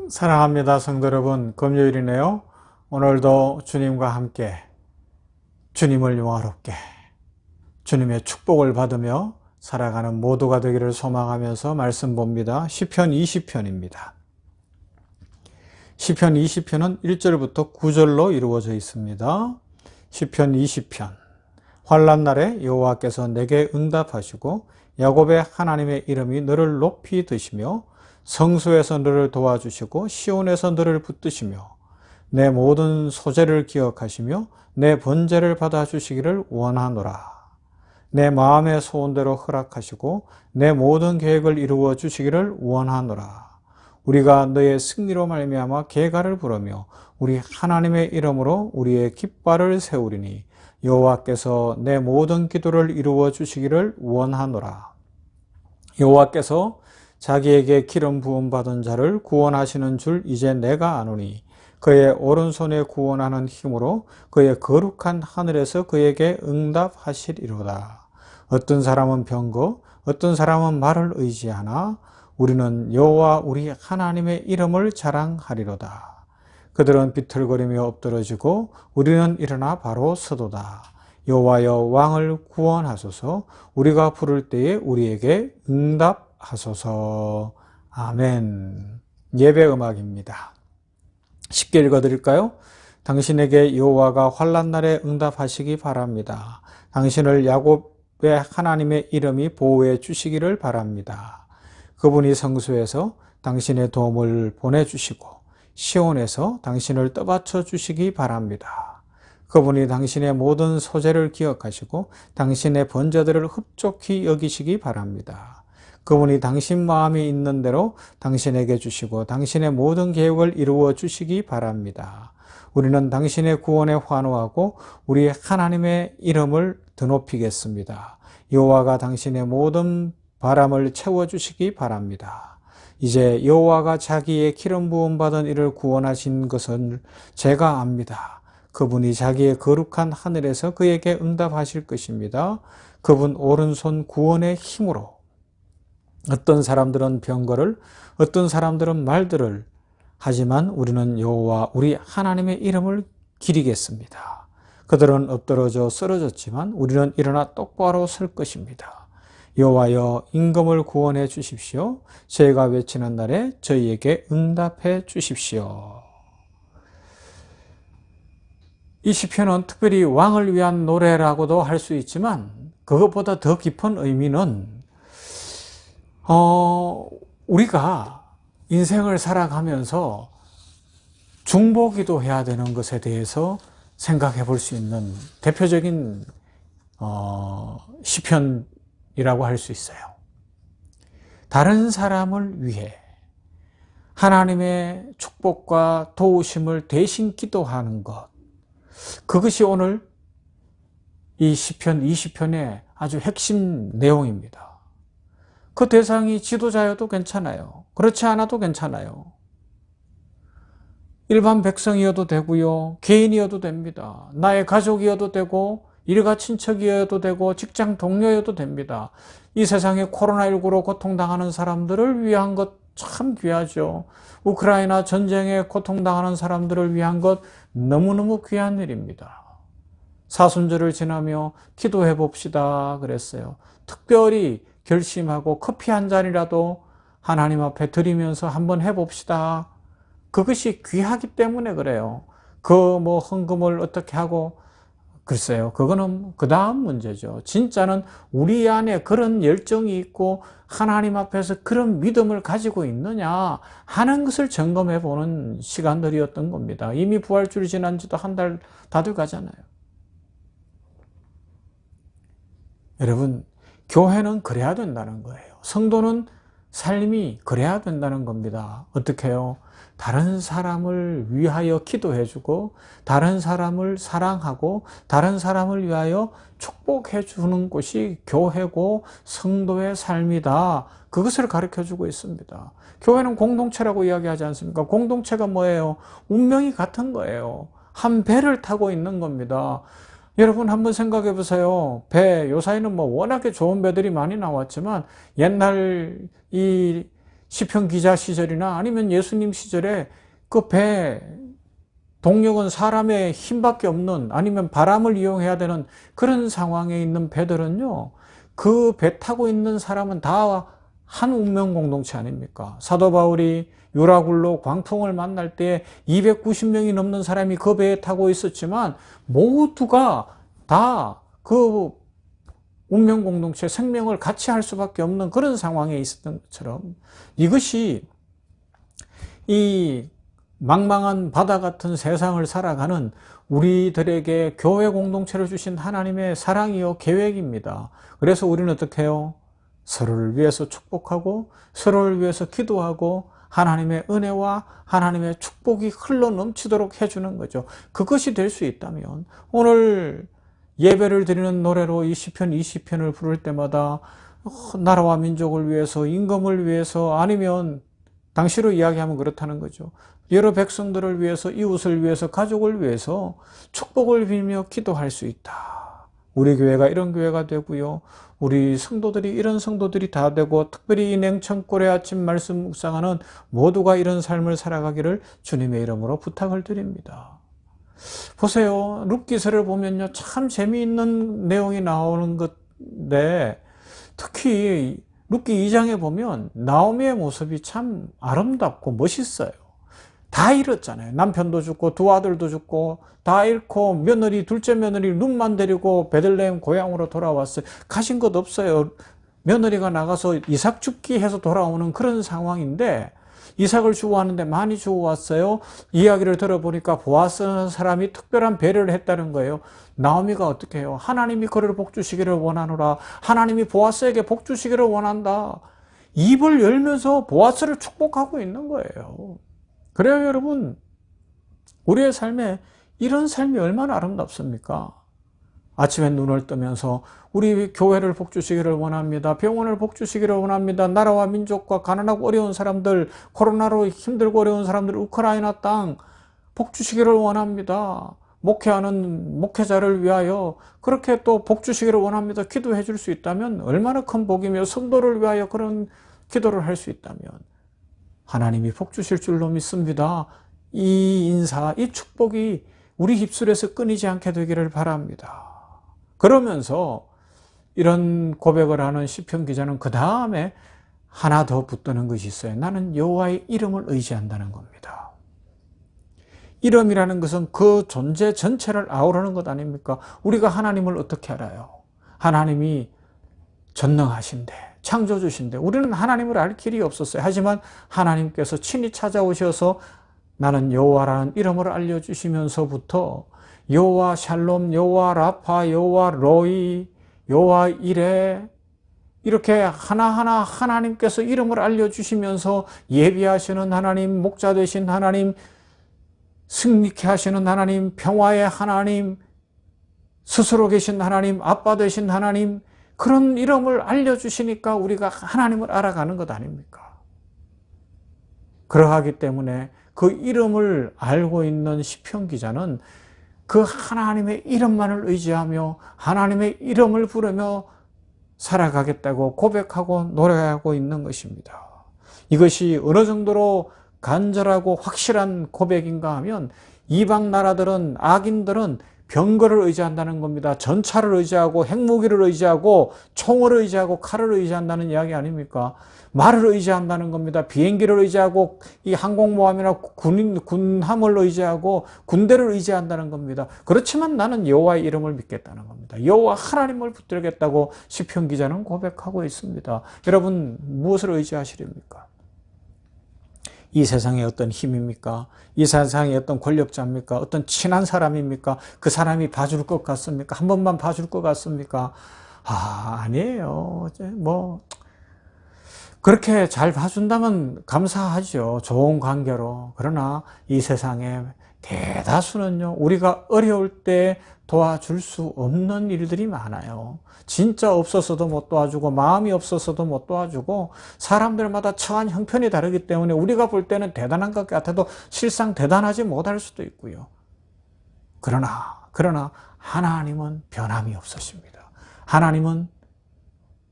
사랑합니다, 성도 여러분. 금요일이네요. 오늘도 주님과 함께 주님을 영화롭게 주님의 축복을 받으며 살아가는 모두가 되기를 소망하면서 말씀 봅니다. 시편 20편입니다. 시편 20편은 1절부터 9절로 이루어져 있습니다. 시편 20편. 환난 날에 여호와께서 내게 응답하시고 야곱의 하나님의 이름이 너를 높이 드시며 성소에서 너를 도와주시고 시온에서 너를 붙드시며 내 모든 소재를 기억하시며 내 번제를 받아주시기를 원하노라. 내 마음의 소원대로 허락하시고 내 모든 계획을 이루어 주시기를 원하노라. 우리가 너의 승리로 말미암아 계가를 부르며 우리 하나님의 이름으로 우리의 깃발을 세우리니 여호와께서 내 모든 기도를 이루어 주시기를 원하노라. 여호와께서 자기에게 기름 부음 받은 자를 구원하시는 줄 이제 내가 아노니 그의 오른손에 구원하는 힘으로 그의 거룩한 하늘에서 그에게 응답하시리로다. 어떤 사람은 병거, 어떤 사람은 말을 의지하나 우리는 여호와 우리 하나님의 이름을 자랑하리로다. 그들은 비틀거리며 엎드러지고 우리는 일어나 바로 서도다. 여호와여 왕을 구원하소서. 우리가 부를 때에 우리에게 응답하소서. 아멘. 예배 음악입니다. 쉽게 읽어드릴까요? 당신에게 여호와가 환난 날에 응답하시기 바랍니다. 당신을 야곱의 하나님의 이름이 보호해 주시기를 바랍니다. 그분이 성소에서 당신의 도움을 보내주시고 시온에서 당신을 떠받쳐 주시기 바랍니다. 그분이 당신의 모든 소재를 기억하시고 당신의 번제들을 흡족히 여기시기 바랍니다. 그분이 당신 마음이 있는 대로 당신에게 주시고 당신의 모든 계획을 이루어 주시기 바랍니다. 우리는 당신의 구원에 환호하고 우리 하나님의 이름을 드높이겠습니다. 여호와가 당신의 모든 바람을 채워주시기 바랍니다. 이제 여호와가 자기의 기름 부음 받은 이를 구원하신 것을 제가 압니다. 그분이 자기의 거룩한 하늘에서 그에게 응답하실 것입니다. 그분 오른손 구원의 힘으로 어떤 사람들은 병거를, 어떤 사람들은 말들을, 하지만 우리는 여호와 우리 하나님의 이름을 기리겠습니다. 그들은 엎드러져 쓰러졌지만 우리는 일어나 똑바로 설 것입니다. 여호와여 임금을 구원해 주십시오. 저희가 외치는 날에 저희에게 응답해 주십시오. 이 시편은 특별히 왕을 위한 노래라고도 할 수 있지만 그것보다 더 깊은 의미는 우리가 인생을 살아가면서 중보기도 해야 되는 것에 대해서 생각해 볼 수 있는 대표적인 시편이라고 할 수 있어요. 다른 사람을 위해 하나님의 축복과 도우심을 대신 기도하는 것, 그것이 오늘 이 시편 20편의 아주 핵심 내용입니다. 그 대상이 지도자여도 괜찮아요. 그렇지 않아도 괜찮아요. 일반 백성이어도 되고요. 개인이어도 됩니다. 나의 가족이어도 되고 일가 친척이어도 되고 직장 동료여도 됩니다. 이 세상에 코로나19로 고통당하는 사람들을 위한 것 참 귀하죠. 우크라이나 전쟁에 고통당하는 사람들을 위한 것 너무너무 귀한 일입니다. 사순절을 지나며 기도해 봅시다 그랬어요. 특별히 결심하고 커피 한 잔이라도 하나님 앞에 드리면서 한번 해봅시다. 그것이 귀하기 때문에 그래요. 헌금을 어떻게 하고, 글쎄요. 그거는 그 다음 문제죠. 진짜는 우리 안에 그런 열정이 있고 하나님 앞에서 그런 믿음을 가지고 있느냐 하는 것을 점검해 보는 시간들이었던 겁니다. 이미 부활주일이 지난 지도 한 달 다 돼 가잖아요. 여러분, 교회는 그래야 된다는 거예요. 성도는 삶이 그래야 된다는 겁니다. 어떻게 해요? 다른 사람을 위하여 기도해주고 다른 사람을 사랑하고 다른 사람을 위하여 축복해 주는 것이 교회고 성도의 삶이다. 그것을 가르쳐주고 있습니다. 교회는 공동체라고 이야기하지 않습니까? 공동체가 뭐예요? 운명이 같은 거예요. 한 배를 타고 있는 겁니다. 여러분 한번 생각해 보세요. 배, 요사이는 워낙에 좋은 배들이 많이 나왔지만 옛날 이 시편 기자 시절이나 아니면 예수님 시절에 그 배 동력은 사람의 힘밖에 없는, 아니면 바람을 이용해야 되는 그런 상황에 있는 배들은요, 그 배 타고 있는 사람은 다 한 운명 공동체 아닙니까? 사도 바울이 유라굴로 광풍을 만날 때 290명이 넘는 사람이 그 배에 타고 있었지만 모두가 다 그 운명 공동체, 생명을 같이 할 수밖에 없는 그런 상황에 있었던 것처럼, 이것이 이 망망한 바다 같은 세상을 살아가는 우리들에게 교회 공동체를 주신 하나님의 사랑이요 계획입니다. 그래서 우리는 어떻게 해요? 서로를 위해서 축복하고 서로를 위해서 기도하고 하나님의 은혜와 하나님의 축복이 흘러 넘치도록 해주는 거죠. 그것이 될 수 있다면 오늘 예배를 드리는 노래로 이 시편 20편을 부를 때마다 나라와 민족을 위해서, 임금을 위해서, 아니면 당시로 이야기하면 그렇다는 거죠. 여러 백성들을 위해서, 이웃을 위해서, 가족을 위해서 축복을 빌며 기도할 수 있다. 우리 교회가 이런 교회가 되고요, 우리 성도들이 이런 성도들이 다 되고, 특별히 이 냉천골의 아침 말씀 묵상하는 모두가 이런 삶을 살아가기를 주님의 이름으로 부탁을 드립니다. 보세요. 룻기서를 보면요, 참 재미있는 내용이 나오는 건데, 특히 룻기 2장에 보면 나오미의 모습이 참 아름답고 멋있어요. 다 잃었잖아요. 남편도 죽고 두 아들도 죽고 다 잃고, 며느리, 둘째 며느리 룻만 데리고 베들레헴 고향으로 돌아왔어요. 가신 것 없어요. 며느리가 나가서 이삭 죽기 해서 돌아오는 그런 상황인데, 이삭을 주워왔는데 많이 주워왔어요. 이야기를 들어보니까 보아스라는 사람이 특별한 배려를 했다는 거예요. 나오미가 어떻게 해요? 하나님이 그를 복주시기를 원하노라. 하나님이 보아스에게 복주시기를 원한다. 입을 열면서 보아스를 축복하고 있는 거예요. 그래요, 여러분. 우리의 삶에 이런 삶이 얼마나 아름답습니까? 아침에 눈을 뜨면서 우리 교회를 복주시기를 원합니다. 병원을 복주시기를 원합니다. 나라와 민족과 가난하고 어려운 사람들, 코로나로 힘들고 어려운 사람들, 우크라이나 땅 복주시기를 원합니다. 목회하는 목회자를 위하여 그렇게 또 복주시기를 원합니다. 기도해 줄 수 있다면 얼마나 큰 복이며, 성도를 위하여 그런 기도를 할 수 있다면 하나님이 복주실 줄로 믿습니다. 이 인사, 이 축복이 우리 입술에서 끊이지 않게 되기를 바랍니다. 그러면서 이런 고백을 하는 시편 기자는 그 다음에 하나 더 붙드는 것이 있어요. 나는 여호와의 이름을 의지한다는 겁니다. 이름이라는 것은 그 존재 전체를 아우르는 것 아닙니까? 우리가 하나님을 어떻게 알아요? 하나님이 전능하신데, 창조주신데 우리는 하나님을 알 길이 없었어요. 하지만 하나님께서 친히 찾아오셔서 나는 여호와라는 이름을 알려주시면서부터 여호와 샬롬, 여호와 라파, 여호와 로이, 여호와 이레, 이렇게 하나하나 하나님께서 이름을 알려주시면서 예비하시는 하나님, 목자 되신 하나님, 승리케 하시는 하나님, 평화의 하나님, 스스로 계신 하나님, 아빠 되신 하나님, 그런 이름을 알려주시니까 우리가 하나님을 알아가는 것 아닙니까? 그러하기 때문에 그 이름을 알고 있는 시편 기자는 그 하나님의 이름만을 의지하며 하나님의 이름을 부르며 살아가겠다고 고백하고 노래하고 있는 것입니다. 이것이 어느 정도로 간절하고 확실한 고백인가 하면, 이방 나라들은, 악인들은 병거를 의지한다는 겁니다. 전차를 의지하고 핵무기를 의지하고 총을 의지하고 칼을 의지한다는 이야기 아닙니까? 말을 의지한다는 겁니다. 비행기를 의지하고 이 항공모함이나 군함을 의지하고 군대를 의지한다는 겁니다. 그렇지만 나는 여호와의 이름을 믿겠다는 겁니다. 여호와 하나님을 붙들겠다고 시편 기자는 고백하고 있습니다. 여러분, 무엇을 의지하시렵니까? 이 세상의 어떤 힘입니까? 이 세상의 어떤 권력자입니까? 어떤 친한 사람입니까? 그 사람이 봐줄 것 같습니까? 한 번만 봐줄 것 같습니까? 아니에요. 그렇게 잘 봐준다면 감사하죠. 좋은 관계로. 그러나 이 세상에 대다수는요, 우리가 어려울 때 도와줄 수 없는 일들이 많아요. 진짜 없어서도 못 도와주고, 마음이 없어서도 못 도와주고, 사람들마다 처한 형편이 다르기 때문에 우리가 볼 때는 대단한 것 같아도 실상 대단하지 못할 수도 있고요. 그러나 하나님은 변함이 없으십니다. 하나님은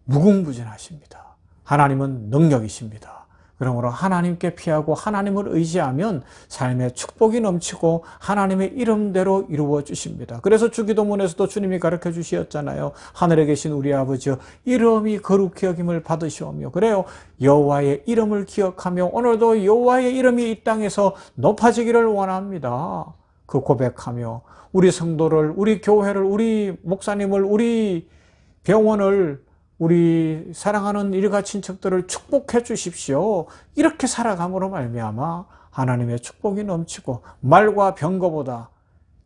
무궁무진하십니다. 하나님은 능력이십니다. 그러므로 하나님께 피하고 하나님을 의지하면 삶의 축복이 넘치고 하나님의 이름대로 이루어 주십니다. 그래서 주기도문에서도 주님이 가르쳐 주셨잖아요. 하늘에 계신 우리 아버지여 이름이 거룩히 여김을 받으시오며. 그래요. 여호와의 이름을 기억하며 오늘도 여호와의 이름이 이 땅에서 높아지기를 원합니다. 그 고백하며 우리 성도를, 우리 교회를, 우리 목사님을, 우리 병원을, 우리 사랑하는 일가 친척들을 축복해 주십시오. 이렇게 살아감으로 말미암아 하나님의 축복이 넘치고 말과 병거보다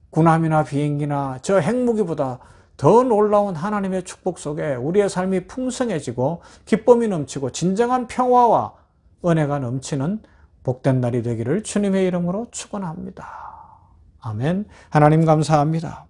군함이나 비행기나 저 핵무기보다 더 놀라운 하나님의 축복 속에 우리의 삶이 풍성해지고 기쁨이 넘치고 진정한 평화와 은혜가 넘치는 복된 날이 되기를 주님의 이름으로 축원합니다. 아멘. 하나님 감사합니다.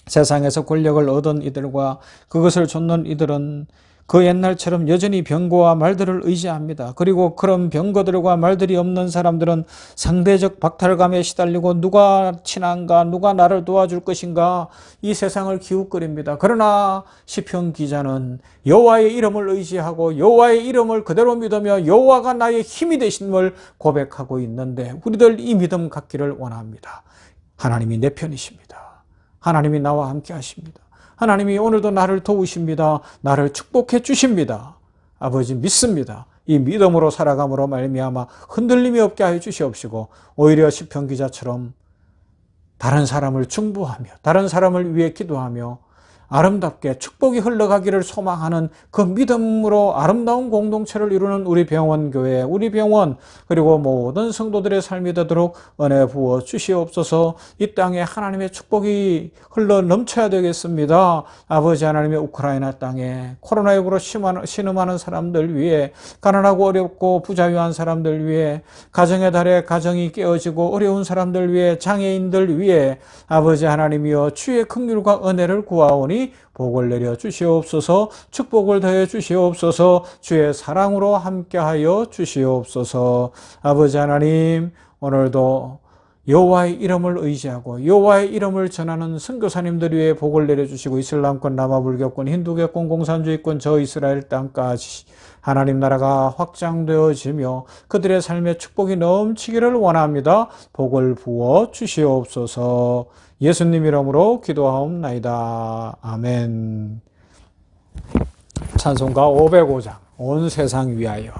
세상에서 권력을 얻은 이들과 그것을 좇는 이들은 그 옛날처럼 여전히 병거와 말들을 의지합니다. 그리고 그런 병거들과 말들이 없는 사람들은 상대적 박탈감에 시달리고 누가 친한가, 누가 나를 도와줄 것인가 이 세상을 기웃거립니다. 그러나 시편 기자는 여호와의 이름을 의지하고 여호와의 이름을 그대로 믿으며 여호와가 나의 힘이 되심을 고백하고 있는데 우리들 이 믿음 갖기를 원합니다. 하나님이 내 편이십니다. 하나님이 나와 함께 하십니다. 하나님이 오늘도 나를 도우십니다. 나를 축복해 주십니다. 아버지 믿습니다. 이 믿음으로 살아감으로 말미암아 흔들림이 없게 하여 주시옵시고 오히려 시편 기자처럼 다른 사람을 중보하며 다른 사람을 위해 기도하며 아름답게 축복이 흘러가기를 소망하는 그 믿음으로 아름다운 공동체를 이루는 우리 병원교회, 우리 병원 그리고 모든 성도들의 삶이 되도록 은혜 부어 주시옵소서. 이 땅에 하나님의 축복이 흘러 넘쳐야 되겠습니다. 아버지 하나님의 우크라이나 땅에 코로나19로 신음하는 사람들 위해 가난하고 어렵고 부자유한 사람들 위해 가정의 달에 가정이 깨어지고 어려운 사람들 위해 장애인들 위해 아버지 하나님이여 주의 긍휼과 은혜를 구하오니 복을 내려 주시옵소서. 축복을 더해 주시옵소서. 주의 사랑으로 함께하여 주시옵소서. 아버지 하나님 오늘도 여호와의 이름을 의지하고 여호와의 이름을 전하는 선교사님들 위해 복을 내려주시고 이슬람권, 남아불교권, 힌두교권, 공산주의권, 저 이스라엘 땅까지 하나님 나라가 확장되어지며 그들의 삶의 축복이 넘치기를 원합니다. 복을 부어 주시옵소서. 예수님 이름으로 기도하옵나이다. 아멘. 찬송가 505장 온 세상 위하여.